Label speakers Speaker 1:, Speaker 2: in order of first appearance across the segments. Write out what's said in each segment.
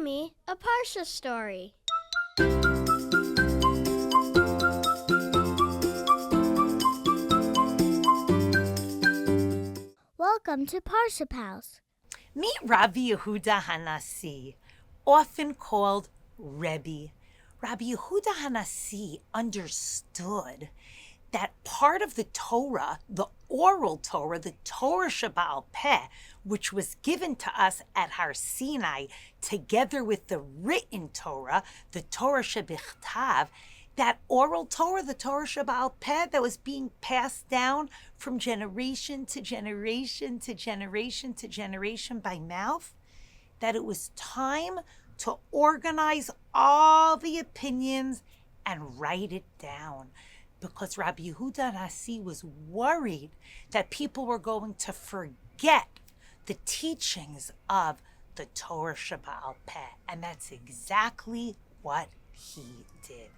Speaker 1: me a Parsha story. Welcome to Parsha Pals.
Speaker 2: Meet Rabbi Yehuda HaNasi, often called Rabbi. Rabbi Yehuda HaNasi understood that part of the Torah, the oral Torah, the Torah Sheba'al Peh, which was given to us at Har Sinai, together with the written Torah, the Torah Shebichtav, that oral Torah, the Torah Sheba'al Peh, that was being passed down from generation to generation to generation to generation by mouth, that it was time to organize all the opinions and write it down. Because Rabbi Yehuda HaNasi was worried that people were going to forget the teachings of the Torah Sheba'al Peh. And that's exactly what he did.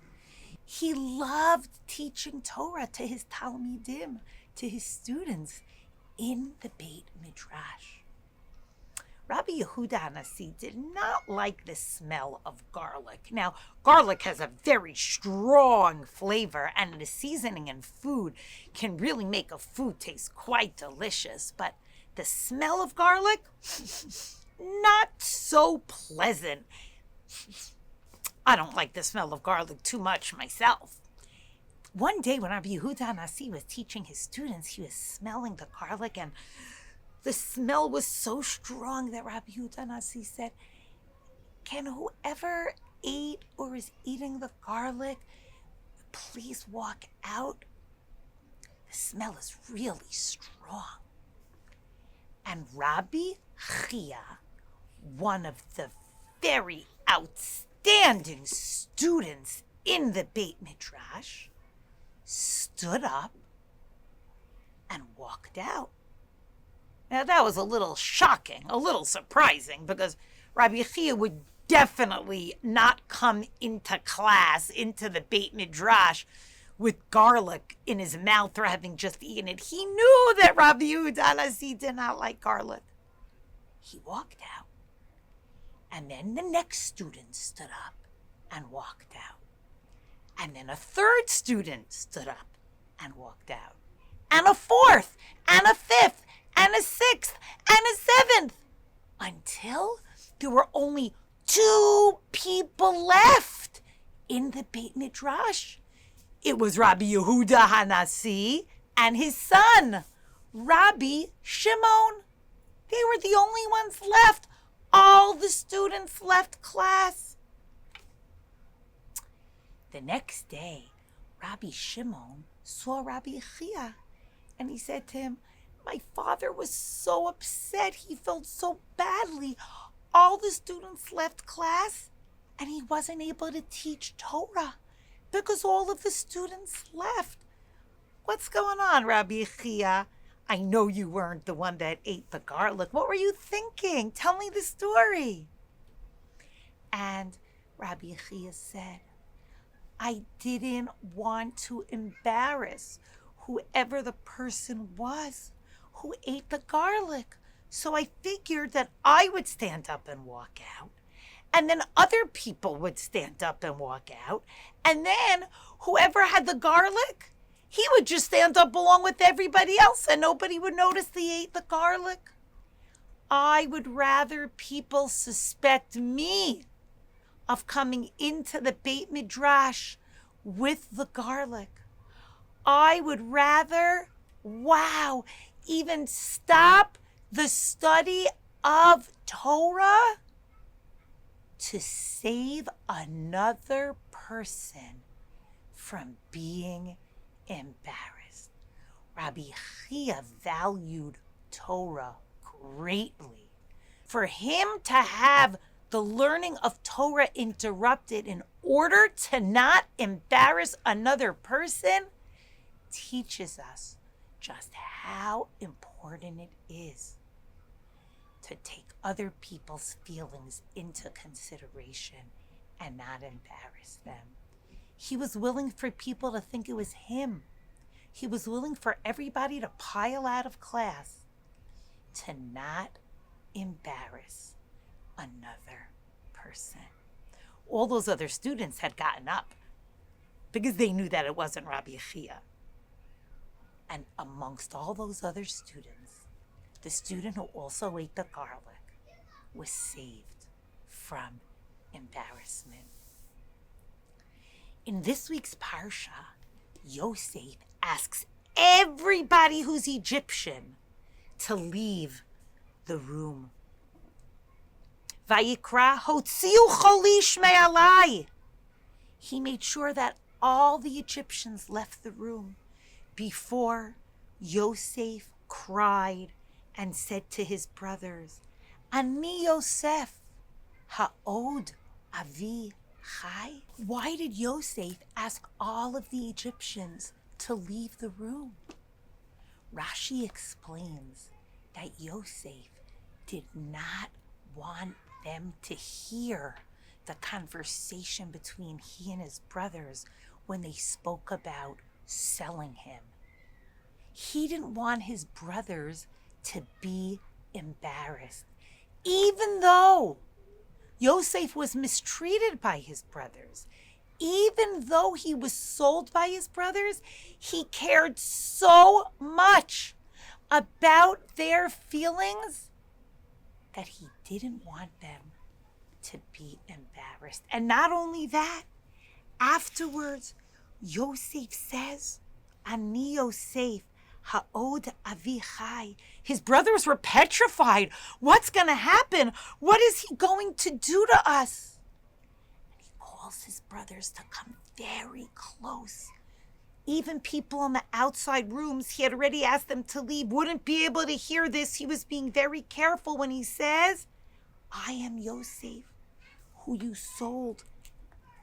Speaker 2: He loved teaching Torah to his Talmidim, to his students in the Beit Midrash. Rabbi Yehuda HaNasi did not like the smell of garlic. Now, garlic has a very strong flavor, and the seasoning in food can really make a food taste quite delicious. But the smell of garlic, not so pleasant. I don't like the smell of garlic too much myself. One day when Rabbi Yehuda HaNasi was teaching his students, he was smelling the garlic, and the smell was so strong that Rabbi Yehuda HaNasi said, "Can whoever ate or is eating the garlic please walk out? The smell is really strong." And Rabbi Chia, one of the very outstanding students in the Beit Midrash, stood up and walked out. Now, that was a little shocking, a little surprising, because Rabbi Chia would definitely not come into class, into the Beit Midrash, with garlic in his mouth or having just eaten it. He knew that Rabbi Yehuda HaNasi did not like garlic. He walked out. And then the next student stood up and walked out. And then a third student stood up and walked out. And a fourth, and a fifth, and a sixth, and a seventh, until there were only 2 people left in the Beit Midrash. It was Rabbi Yehuda HaNasi and his son, Rabbi Shimon. They were the only ones left. All the students left class. The next day, Rabbi Shimon saw Rabbi Chia, and he said to him, "My father was so upset. He felt so badly. All the students left class, and he wasn't able to teach Torah because all of the students left. What's going on, Rabbi Chia? I know you weren't the one that ate the garlic. What were you thinking? Tell me the story." And Rabbi Chia said, "I didn't want to embarrass whoever the person was who ate the garlic. So I figured that I would stand up and walk out, and then other people would stand up and walk out, and then whoever had the garlic, he would just stand up along with everybody else, and nobody would notice they ate the garlic. I would rather people suspect me of coming into the Beit Midrash with the garlic. I would rather, even stop the study of Torah to save another person from being embarrassed." Rabbi Chia valued Torah greatly. For him to have the learning of Torah interrupted in order to not embarrass another person teaches us just how important it is to take other people's feelings into consideration and not embarrass them. He was willing for people to think it was him. He was willing for everybody to pile out of class to not embarrass another person. person. All those other students had gotten up because they knew that it wasn't Rabbi Yehuda. And amongst all those other students, the student who also ate the garlic was saved from embarrassment. In this week's Parsha, Yosef asks everybody who's Egyptian to leave the room. Vayikra hotziu cholish me'alai. He made sure that all the Egyptians left the room before Yosef cried and said to his brothers, Ani Yosef, ha'od avi chai? Why did Yosef ask all of the Egyptians to leave the room? Rashi explains that Yosef did not want them to hear the conversation between he and his brothers when they spoke about selling him. He didn't want his brothers to be embarrassed, even though Yosef was mistreated by his brothers. Even though he was sold by his brothers, he cared so much about their feelings that he didn't want them to be embarrassed. And not only that, afterwards, Yosef says, Ani Yosef, ha'od avi chai. His brothers were petrified. What's going to happen? What is he going to do to us? And he calls his brothers to come very close. Even people in the outside rooms, he had already asked them to leave, wouldn't be able to hear this. He was being very careful when he says, I am Yosef, who you sold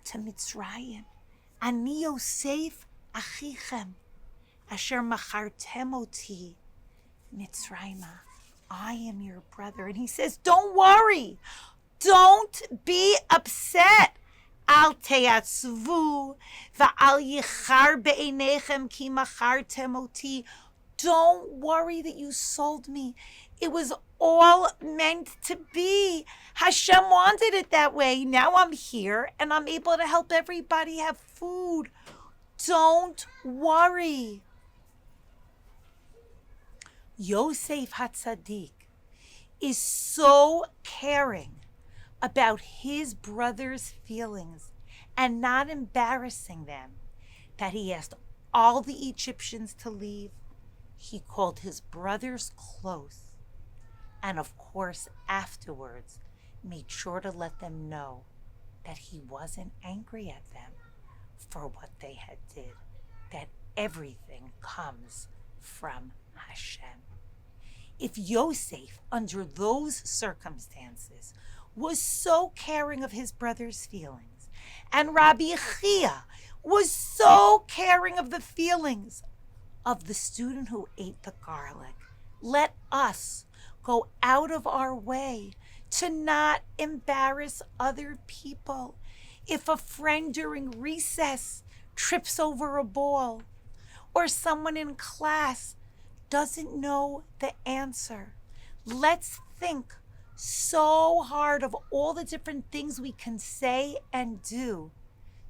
Speaker 2: to Mitzrayim. Ani Yosef achichem, asher machartem oti Mitzrayima. I am your brother. And he says, don't worry. Don't be upset. Al teyatzvu va'al yichar be'einechem ki machartem oti. Don't worry that you sold me. It was all meant to be. Hashem wanted it that way. Now I'm here and I'm able to help everybody have food. Don't worry. Yosef HaTzadik is so caring about his brother's feelings and not embarrassing them that he asked all the Egyptians to leave. He called his brothers close and, of course, afterwards made sure to let them know that he wasn't angry at them for what they had did, that everything comes from Hashem. If Yosef, under those circumstances, was so caring of his brother's feelings, and Rabbi Yehuda was so caring of the feelings of the student who ate the garlic, let us go out of our way to not embarrass other people. If a friend during recess trips over a ball, or someone in class doesn't know the answer, let's think so hard of all the different things we can say and do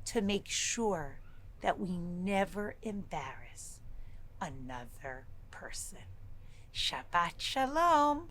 Speaker 2: to make sure that we never embarrass another person. Shabbat Shalom.